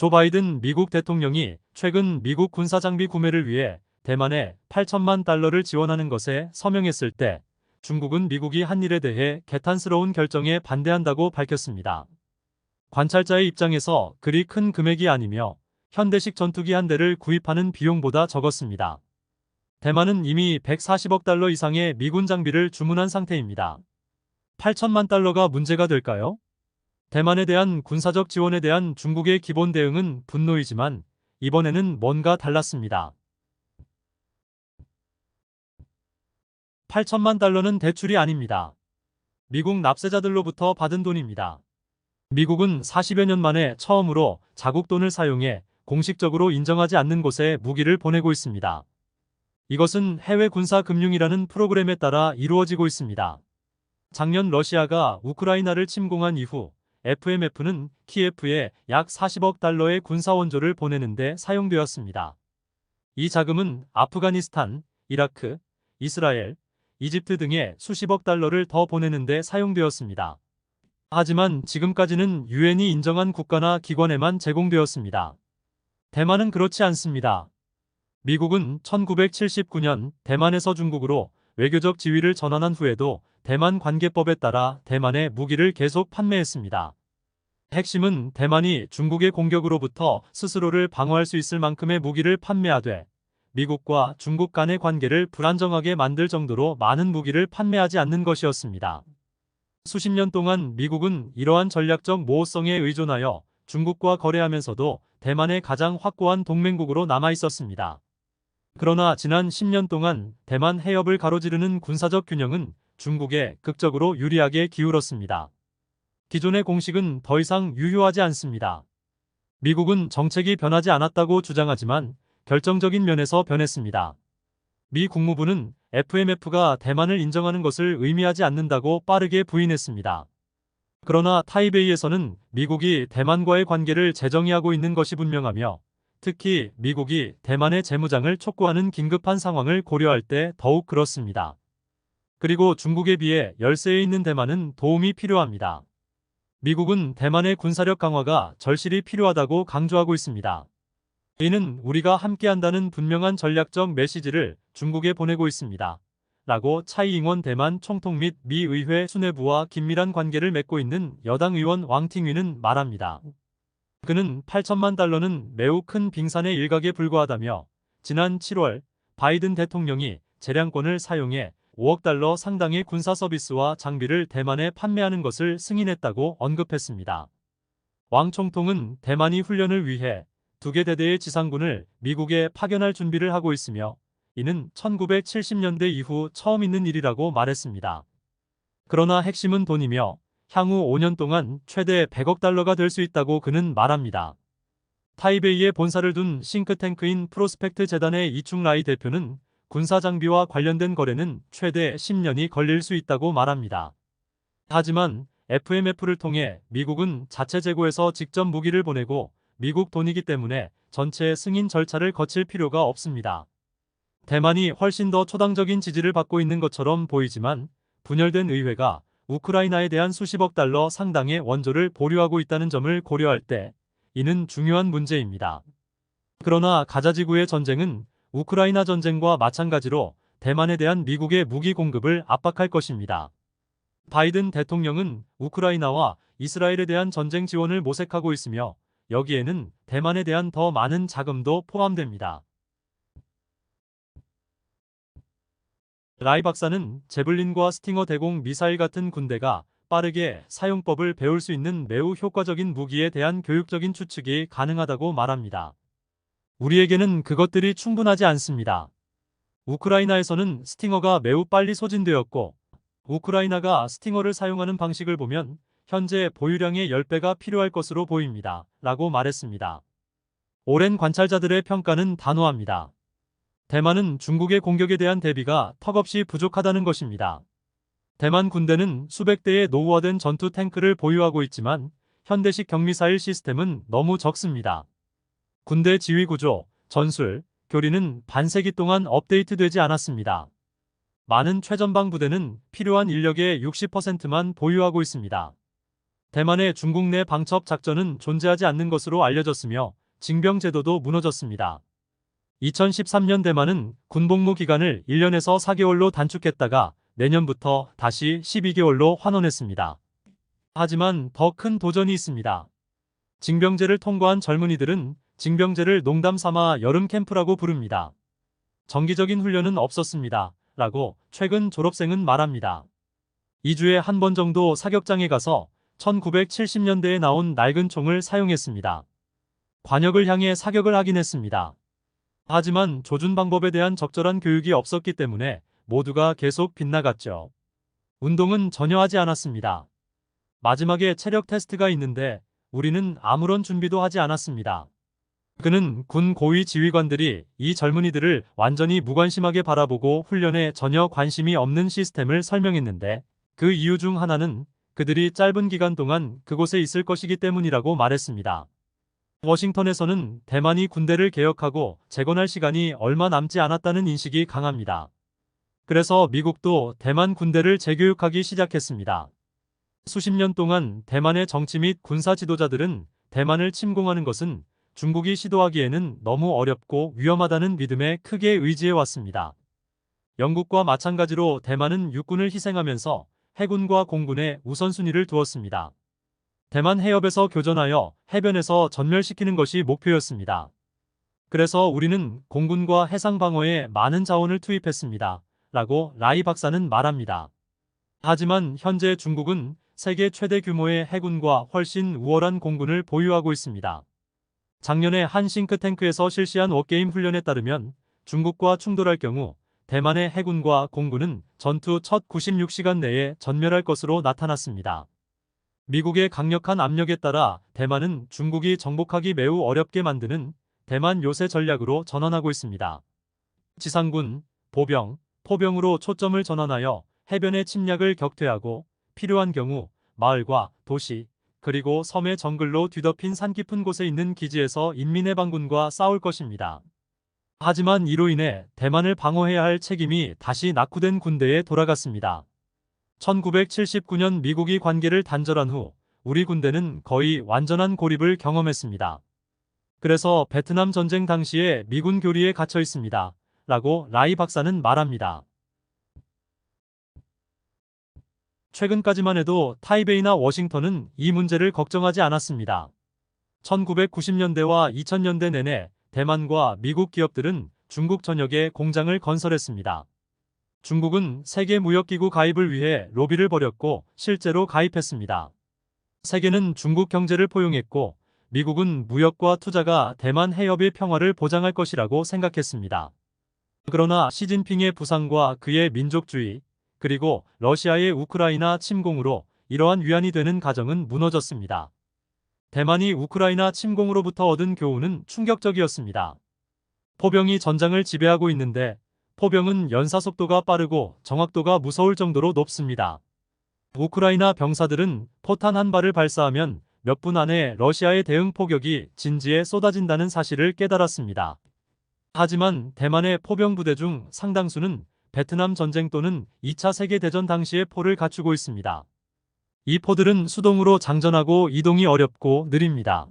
조 바이든 미국 대통령이 최근 미국 군사장비 구매를 위해 대만에 8천만 달러를 지원하는 것에 서명했을 때 중국은 미국이 한 일에 대해 개탄스러운 결정에 반대한다고 밝혔습니다. 관찰자의 입장에서 그리 큰 금액이 아니며 현대식 전투기 한 대를 구입하는 비용보다 적었습니다. 대만은 이미 140억 달러 이상의 미군 장비를 주문한 상태입니다. 8천만 달러가 문제가 될까요? 대만에 대한 군사적 지원에 대한 중국의 기본 대응은 분노이지만 이번에는 뭔가 달랐습니다. 8천만 달러는 대출이 아닙니다. 미국 납세자들로부터 받은 돈입니다. 미국은 40여 년 만에 처음으로 자국 돈을 사용해 공식적으로 인정하지 않는 곳에 무기를 보내고 있습니다. 이것은 해외 군사 금융이라는 프로그램에 따라 이루어지고 있습니다. 작년 러시아가 우크라이나를 침공한 이후 FMF는 키예프에 약 40억 달러의 군사 원조를 보내는 데 사용되었습니다. 이 자금은 아프가니스탄, 이라크, 이스라엘, 이집트 등에 수십억 달러를 더 보내는 데 사용되었습니다. 하지만 지금까지는 유엔이 인정한 국가나 기관에만 제공되었습니다. 대만은 그렇지 않습니다. 미국은 1979년 대만에서 중국으로 외교적 지위를 전환한 후에도 대만 관계법에 따라 대만에 무기를 계속 판매했습니다. 핵심은 대만이 중국의 공격으로부터 스스로를 방어할 수 있을 만큼의 무기를 판매하되 미국과 중국 간의 관계를 불안정하게 만들 정도로 많은 무기를 판매하지 않는 것이었습니다. 수십 년 동안 미국은 이러한 전략적 모호성에 의존하여 중국과 거래하면서도 대만의 가장 확고한 동맹국으로 남아 있었습니다. 그러나 지난 10년 동안 대만 해협을 가로지르는 군사적 균형은 중국에 극적으로 유리하게 기울었습니다. 기존의 공식은 더 이상 유효하지 않습니다. 미국은 정책이 변하지 않았다고 주장하지만 결정적인 면에서 변했습니다. 미 국무부는 FMF가 대만을 인정하는 것을 의미하지 않는다고 빠르게 부인했습니다. 그러나 타이베이에서는 미국이 대만과의 관계를 재정의하고 있는 것이 분명하며 특히 미국이 대만의 재무장을 촉구하는 긴급한 상황을 고려할 때 더욱 그렇습니다. 그리고 중국에 비해 열세에 있는 대만은 도움이 필요합니다. 미국은 대만의 군사력 강화가 절실히 필요하다고 강조하고 있습니다. 이는 우리가 함께한다는 분명한 전략적 메시지를 중국에 보내고 있습니다. 라고 차이잉원 대만 총통 및 미 의회 수뇌부와 긴밀한 관계를 맺고 있는 여당 의원 왕팅위는 말합니다. 그는 8천만 달러는 매우 큰 빙산의 일각에 불과하다며 지난 7월 바이든 대통령이 재량권을 사용해 5억 달러 상당의 군사 서비스와 장비를 대만에 판매하는 것을 승인했다고 언급했습니다. 왕 총통은 대만이 훈련을 위해 2개 대대의 지상군을 미국에 파견할 준비를 하고 있으며 이는 1970년대 이후 처음 있는 일이라고 말했습니다. 그러나 핵심은 돈이며 향후 5년 동안 최대 100억 달러가 될 수 있다고 그는 말합니다. 타이베이에 본사를 둔 싱크탱크인 프로스펙트 재단의 이충라이 대표는 군사장비와 관련된 거래는 최대 10년이 걸릴 수 있다고 말합니다. 하지만 FMF를 통해 미국은 자체 재고에서 직접 무기를 보내고 미국 돈이기 때문에 전체 승인 절차를 거칠 필요가 없습니다. 대만이 훨씬 더 초당적인 지지를 받고 있는 것처럼 보이지만 분열된 의회가 우크라이나에 대한 수십억 달러 상당의 원조를 보류하고 있다는 점을 고려할 때 이는 중요한 문제입니다. 그러나 가자지구의 전쟁은 우크라이나 전쟁과 마찬가지로 대만에 대한 미국의 무기 공급을 압박할 것입니다. 바이든 대통령은 우크라이나와 이스라엘에 대한 전쟁 지원을 모색하고 있으며 여기에는 대만에 대한 더 많은 자금도 포함됩니다. 라이 박사는 제블린과 스팅어 대공 미사일 같은 군대가 빠르게 사용법을 배울 수 있는 매우 효과적인 무기에 대한 교육적인 추측이 가능하다고 말합니다. 우리에게는 그것들이 충분하지 않습니다. 우크라이나에서는 스팅어가 매우 빨리 소진되었고 우크라이나가 스팅어를 사용하는 방식을 보면 현재 보유량의 10배가 필요할 것으로 보입니다. 라고 말했습니다. 오랜 관찰자들의 평가는 단호합니다. 대만은 중국의 공격에 대한 대비가 턱없이 부족하다는 것입니다. 대만 군대는 수백 대의 노후화된 전투 탱크를 보유하고 있지만 현대식 경미사일 시스템은 너무 적습니다. 군대 지휘 구조, 전술, 교리는 반세기 동안 업데이트되지 않았습니다. 많은 최전방 부대는 필요한 인력의 60%만 보유하고 있습니다. 대만의 중국 내 방첩 작전은 존재하지 않는 것으로 알려졌으며 징병 제도도 무너졌습니다. 2013년 대만은 군복무 기간을 1년에서 4개월로 단축했다가 내년부터 다시 12개월로 환원했습니다. 하지만 더 큰 도전이 있습니다. 징병제를 통과한 젊은이들은 징병제를 농담 삼아 여름 캠프라고 부릅니다. 정기적인 훈련은 없었습니다. 라고 최근 졸업생은 말합니다. 2주에 한 번 정도 사격장에 가서 1970년대에 나온 낡은 총을 사용했습니다. 관역을 향해 사격을 하긴 했습니다. 하지만 조준 방법에 대한 적절한 교육이 없었기 때문에 모두가 계속 빗나갔죠. 운동은 전혀 하지 않았습니다. 마지막에 체력 테스트가 있는데 우리는 아무런 준비도 하지 않았습니다. 그는 군 고위 지휘관들이 이 젊은이들을 완전히 무관심하게 바라보고 훈련에 전혀 관심이 없는 시스템을 설명했는데 그 이유 중 하나는 그들이 짧은 기간 동안 그곳에 있을 것이기 때문이라고 말했습니다. 워싱턴에서는 대만이 군대를 개혁하고 재건할 시간이 얼마 남지 않았다는 인식이 강합니다. 그래서 미국도 대만 군대를 재교육하기 시작했습니다. 수십 년 동안 대만의 정치 및 군사 지도자들은 대만을 침공하는 것은 중국이 시도하기에는 너무 어렵고 위험하다는 믿음에 크게 의지해 왔습니다. 영국과 마찬가지로 대만은 육군을 희생하면서 해군과 공군에 우선순위를 두었습니다. 대만 해협에서 교전하여 해변에서 전멸시키는 것이 목표였습니다. 그래서 우리는 공군과 해상 방어에 많은 자원을 투입했습니다. 라고 라이 박사는 말합니다. 하지만 현재 중국은 세계 최대 규모의 해군과 훨씬 우월한 공군을 보유하고 있습니다. 작년에 한 싱크탱크에서 실시한 워게임 훈련에 따르면 중국과 충돌할 경우 대만의 해군과 공군은 전투 첫 96시간 내에 전멸할 것으로 나타났습니다. 미국의 강력한 압력에 따라 대만은 중국이 정복하기 매우 어렵게 만드는 대만 요새 전략으로 전환하고 있습니다. 지상군, 보병, 포병으로 초점을 전환하여 해변의 침략을 격퇴하고 필요한 경우 마을과 도시, 그리고 섬의 정글로 뒤덮인 산 깊은 곳에 있는 기지에서 인민해방군과 싸울 것입니다. 하지만 이로 인해 대만을 방어해야 할 책임이 다시 낙후된 군대에 돌아갔습니다. 1979년 미국이 관계를 단절한 후 우리 군대는 거의 완전한 고립을 경험했습니다. 그래서 베트남 전쟁 당시에 미군 교리에 갇혀 있습니다. 라고 라이 박사는 말합니다. 최근까지만 해도 타이베이나 워싱턴은 이 문제를 걱정하지 않았습니다. 1990년대와 2000년대 내내 대만과 미국 기업들은 중국 전역에 공장을 건설했습니다. 중국은 세계무역기구 가입을 위해 로비를 벌였고 실제로 가입했습니다. 세계는 중국 경제를 포용했고 미국은 무역과 투자가 대만 해협의 평화를 보장할 것이라고 생각했습니다. 그러나 시진핑의 부상과 그의 민족주의, 그리고 러시아의 우크라이나 침공으로 이러한 위안이 되는 가정은 무너졌습니다. 대만이 우크라이나 침공으로부터 얻은 교훈은 충격적이었습니다. 포병이 전장을 지배하고 있는데 포병은 연사 속도가 빠르고 정확도가 무서울 정도로 높습니다. 우크라이나 병사들은 포탄 한 발을 발사하면 몇 분 안에 러시아의 대응 포격이 진지에 쏟아진다는 사실을 깨달았습니다. 하지만 대만의 포병 부대 중 상당수는 베트남 전쟁 또는 2차 세계대전 당시의 포를 갖추고 있습니다. 이 포들은 수동으로 장전하고 이동이 어렵고 느립니다.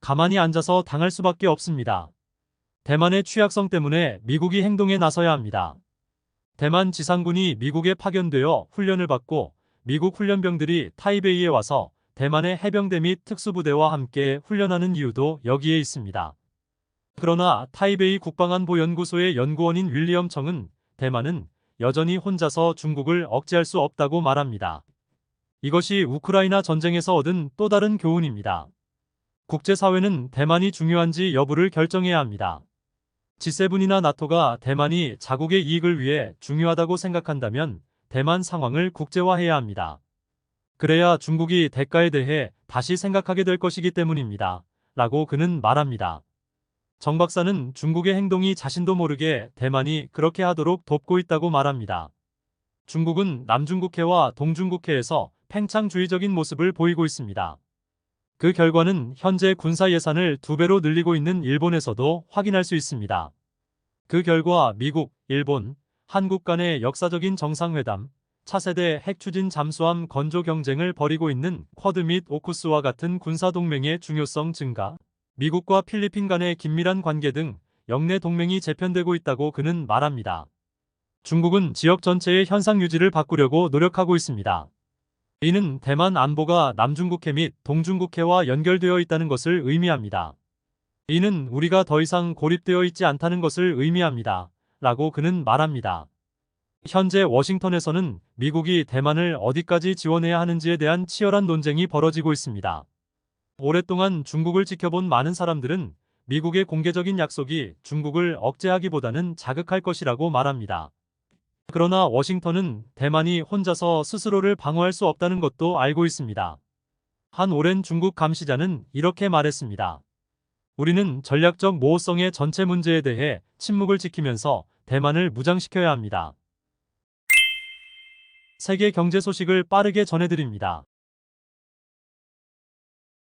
가만히 앉아서 당할 수밖에 없습니다. 대만의 취약성 때문에 미국이 행동에 나서야 합니다. 대만 지상군이 미국에 파견되어 훈련을 받고 미국 훈련병들이 타이베이에 와서 대만의 해병대 및 특수부대와 함께 훈련하는 이유도 여기에 있습니다. 그러나 타이베이 국방안보연구소의 연구원인 윌리엄 청은 대만은 여전히 혼자서 중국을 억제할 수 없다고 말합니다. 이것이 우크라이나 전쟁에서 얻은 또 다른 교훈입니다. 국제사회는 대만이 중요한지 여부를 결정해야 합니다. G7이나 나토가 대만이 자국의 이익을 위해 중요하다고 생각한다면 대만 상황을 국제화해야 합니다. 그래야 중국이 대가에 대해 다시 생각하게 될 것이기 때문입니다. 라고 그는 말합니다. 정 박사는 중국의 행동이 자신도 모르게 대만이 그렇게 하도록 돕고 있다고 말합니다. 중국은 남중국해와 동중국해에서 팽창주의적인 모습을 보이고 있습니다. 그 결과는 현재 군사 예산을 2배로 늘리고 있는 일본에서도 확인할 수 있습니다. 그 결과 미국, 일본, 한국 간의 역사적인 정상회담, 차세대 핵 추진 잠수함 건조 경쟁을 벌이고 있는 쿼드 및 오쿠스와 같은 군사 동맹의 중요성 증가, 미국과 필리핀 간의 긴밀한 관계 등 영내 동맹이 재편되고 있다고 그는 말합니다. 중국은 지역 전체의 현상 유지를 바꾸려고 노력하고 있습니다. 이는 대만 안보가 남중국해 및 동중국해와 연결되어 있다는 것을 의미합니다. 이는 우리가 더 이상 고립되어 있지 않다는 것을 의미합니다. 라고 그는 말합니다. 현재 워싱턴에서는 미국이 대만을 어디까지 지원해야 하는지에 대한 치열한 논쟁이 벌어지고 있습니다. 오랫동안 중국을 지켜본 많은 사람들은 미국의 공개적인 약속이 중국을 억제하기보다는 자극할 것이라고 말합니다. 그러나 워싱턴은 대만이 혼자서 스스로를 방어할 수 없다는 것도 알고 있습니다. 한 오랜 중국 감시자는 이렇게 말했습니다. 우리는 전략적 모호성의 전체 문제에 대해 침묵을 지키면서 대만을 무장시켜야 합니다. 세계 경제 소식을 빠르게 전해드립니다.